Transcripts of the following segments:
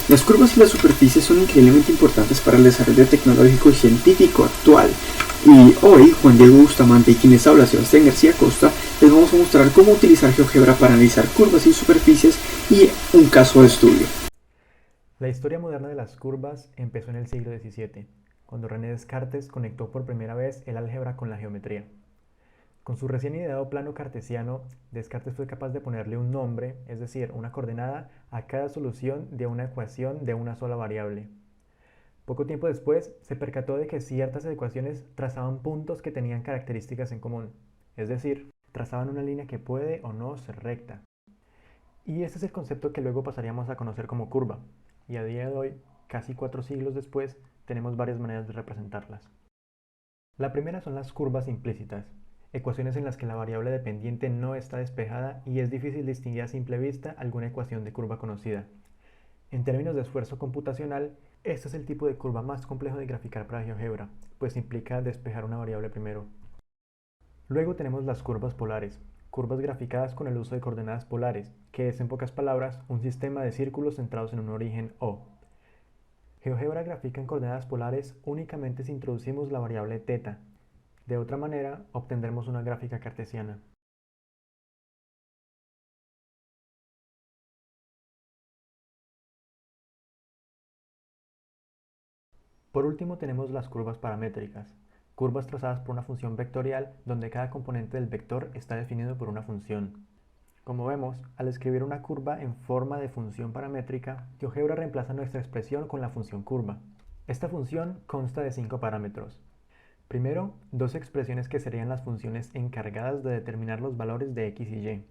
Las curvas y las superficies son increíblemente importantes para el desarrollo tecnológico y científico actual. Y hoy, Juan Diego Bustamante y quien les habla, Sebastián García Costa, les vamos a mostrar cómo utilizar GeoGebra para analizar curvas y superficies y un caso de estudio. La historia moderna de las curvas empezó en el siglo XVII, cuando René Descartes conectó por primera vez el álgebra con la geometría. Con su recién ideado plano cartesiano, Descartes fue capaz de ponerle un nombre, es decir, una coordenada, a cada solución de una ecuación de una sola variable. Poco tiempo después, se percató de que ciertas ecuaciones trazaban puntos que tenían características en común, es decir, trazaban una línea que puede o no ser recta. Y este es el concepto que luego pasaríamos a conocer como curva, y a día de hoy, casi 4 siglos después, tenemos varias maneras de representarlas. La primera son las curvas implícitas, ecuaciones en las que la variable dependiente no está despejada y es difícil distinguir a simple vista alguna ecuación de curva conocida. En términos de esfuerzo computacional, este es el tipo de curva más complejo de graficar para GeoGebra, pues implica despejar una variable primero. Luego tenemos las curvas polares, curvas graficadas con el uso de coordenadas polares, que es en pocas palabras un sistema de círculos centrados en un origen O. GeoGebra grafica en coordenadas polares únicamente si introducimos la variable θ. De otra manera, obtendremos una gráfica cartesiana. Por último tenemos las curvas paramétricas, curvas trazadas por una función vectorial donde cada componente del vector está definido por una función. Como vemos, al escribir una curva en forma de función paramétrica, GeoGebra reemplaza nuestra expresión con la función curva. Esta función consta de 5 parámetros. Primero, dos expresiones que serían las funciones encargadas de determinar los valores de x y y.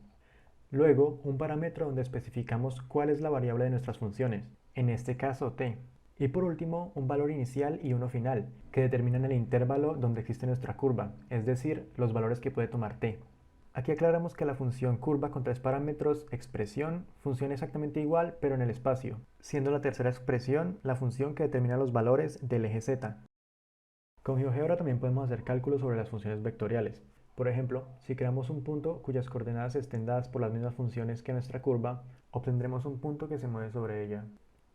Luego, un parámetro donde especificamos cuál es la variable de nuestras funciones, en este caso t. Y por último, un valor inicial y uno final, que determinan el intervalo donde existe nuestra curva, es decir, los valores que puede tomar t. Aquí aclaramos que la función curva con 3 parámetros, expresión, funciona exactamente igual pero en el espacio, siendo la tercera expresión la función que determina los valores del eje z. Con GeoGebra también podemos hacer cálculos sobre las funciones vectoriales. Por ejemplo, si creamos un punto cuyas coordenadas estén dadas por las mismas funciones que nuestra curva, obtendremos un punto que se mueve sobre ella.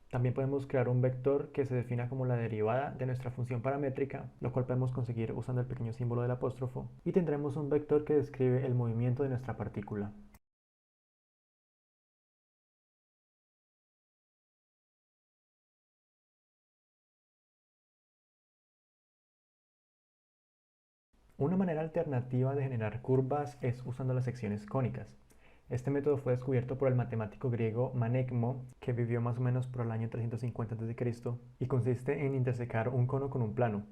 También podemos crear un vector que se defina como la derivada de nuestra función paramétrica, lo cual podemos conseguir usando el pequeño símbolo del apóstrofo, y tendremos un vector que describe el movimiento de nuestra partícula. Una manera alternativa de generar curvas es usando las secciones cónicas. Este método fue descubierto por el matemático griego Manekmo, que vivió más o menos por el año 350 a.C., y consiste en intersecar un cono con un plano.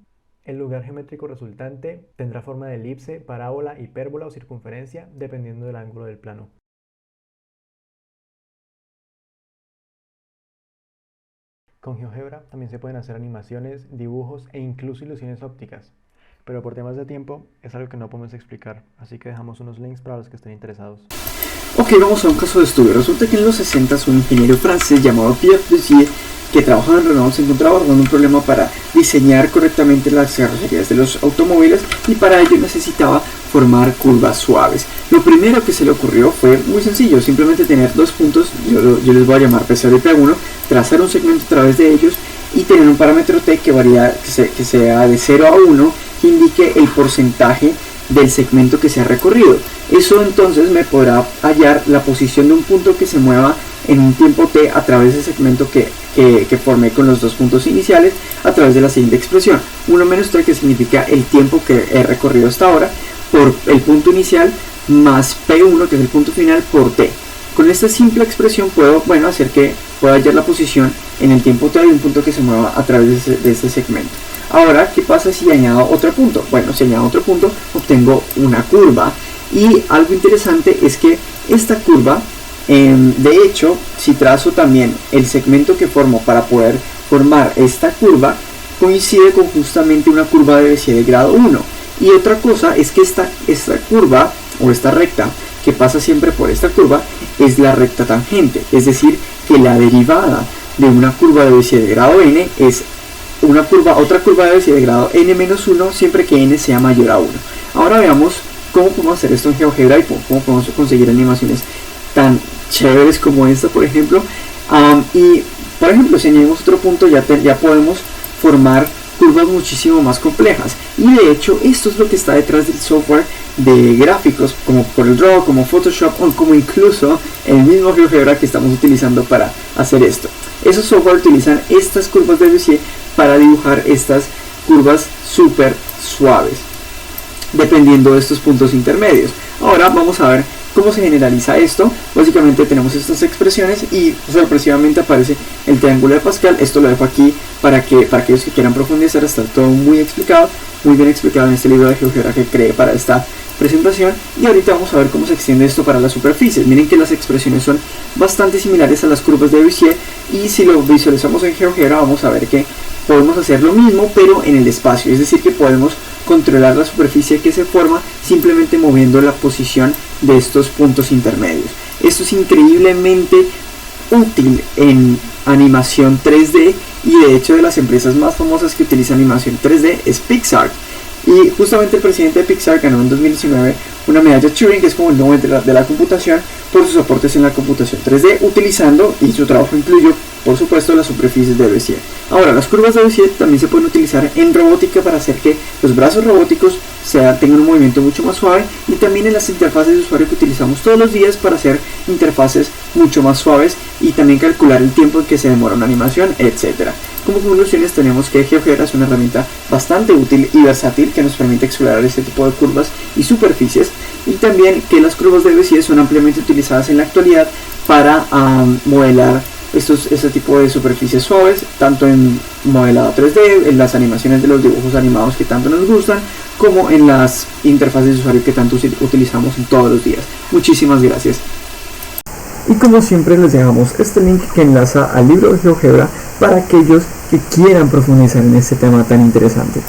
El lugar geométrico resultante tendrá forma de elipse, parábola, hipérbola o circunferencia, dependiendo del ángulo del plano. Con GeoGebra también se pueden hacer animaciones, dibujos e incluso ilusiones ópticas. Pero por temas de tiempo es algo que no podemos explicar, así que dejamos unos links para los que estén interesados. Ok, vamos a un caso de estudio. Resulta que en los 60 un ingeniero francés llamado Pierre Puisier, que trabajaba en Renault, se encontraba abordando un problema para diseñar correctamente las carrocerías de los automóviles y para ello necesitaba formar curvas suaves. Lo primero que se le ocurrió fue muy sencillo, simplemente tener dos puntos, yo les voy a llamar P0 y P1, trazar un segmento a través de ellos y tener un parámetro t que varía, que sea de 0 a 1, que indique el porcentaje del segmento que se ha recorrido. Eso entonces me podrá hallar la posición de un punto que se mueva en un tiempo t a través del segmento que formé con los dos puntos iniciales a través de la siguiente expresión: 1 menos t, que significa el tiempo que he recorrido hasta ahora, por el punto inicial, más p1, que es el punto final, por t. Con esta simple expresión puedo hacer que pueda hallar la posición en el tiempo t de un punto que se mueva a través de ese segmento. Ahora, ¿qué pasa si añado otro punto? Bueno, si añado otro punto, obtengo una curva. Y algo interesante es que esta curva, de hecho, si trazo también el segmento que formo para poder formar esta curva, coincide con justamente una curva de Bézier de grado 1. Y otra cosa es que esta curva, o esta recta, que pasa siempre por esta curva, es la recta tangente. Es decir, que la derivada de una curva de Bézier de grado n es otra curva de Bézier de grado n-1 siempre que n sea mayor a 1. Ahora veamos cómo podemos hacer esto en GeoGebra y cómo podemos conseguir animaciones tan chéveres como esta, por ejemplo. Y Por ejemplo, si añadimos otro punto ya podemos formar curvas muchísimo más complejas, y de hecho esto es lo que está detrás del software de gráficos como CorelDRAW, como Photoshop o como incluso el mismo GeoGebra que estamos utilizando para hacer esto. Esos software utilizan estas curvas de Bezier para dibujar estas curvas súper suaves dependiendo de estos puntos intermedios. Ahora vamos a ver cómo se generaliza esto. Básicamente tenemos estas expresiones y sorpresivamente aparece el triángulo de Pascal. Esto lo dejo aquí para aquellos que quieran profundizar. Está todo muy bien explicado en este libro de GeoGebra que creé para esta presentación. Y ahorita vamos a ver cómo se extiende esto para las superficies. Miren que las expresiones son bastante similares a las curvas de Bezier, y si lo visualizamos en GeoGebra vamos a ver que podemos hacer lo mismo pero en el espacio, es decir que podemos controlar la superficie que se forma simplemente moviendo la posición de estos puntos intermedios. Esto es increíblemente útil en animación 3D, y de hecho de las empresas más famosas que utilizan animación 3D es Pixar. Y justamente el presidente de Pixar ganó en 2019 una medalla Turing, que es como el Nobel de la computación, por sus aportes en la computación 3D, utilizando, y su trabajo incluyó, por supuesto, las superficies de Bezier. Ahora, las curvas de Bezier también se pueden utilizar en robótica para hacer que los brazos robóticos tengan un movimiento mucho más suave, y también en las interfaces de usuario que utilizamos todos los días para hacer interfaces mucho más suaves y también calcular el tiempo en que se demora una animación, etc. Como conclusiones tenemos que GeoGebra es una herramienta bastante útil y versátil que nos permite explorar este tipo de curvas y superficies, y también que las curvas de Bezier son ampliamente utilizadas en la actualidad para modelar este tipo de superficies suaves, tanto en modelado 3D, en las animaciones de los dibujos animados que tanto nos gustan, como en las interfaces de usuario que tanto utilizamos todos los días. Muchísimas gracias. Y como siempre les dejamos este link que enlaza al libro de GeoGebra para aquellos que quieran profundizar en este tema tan interesante.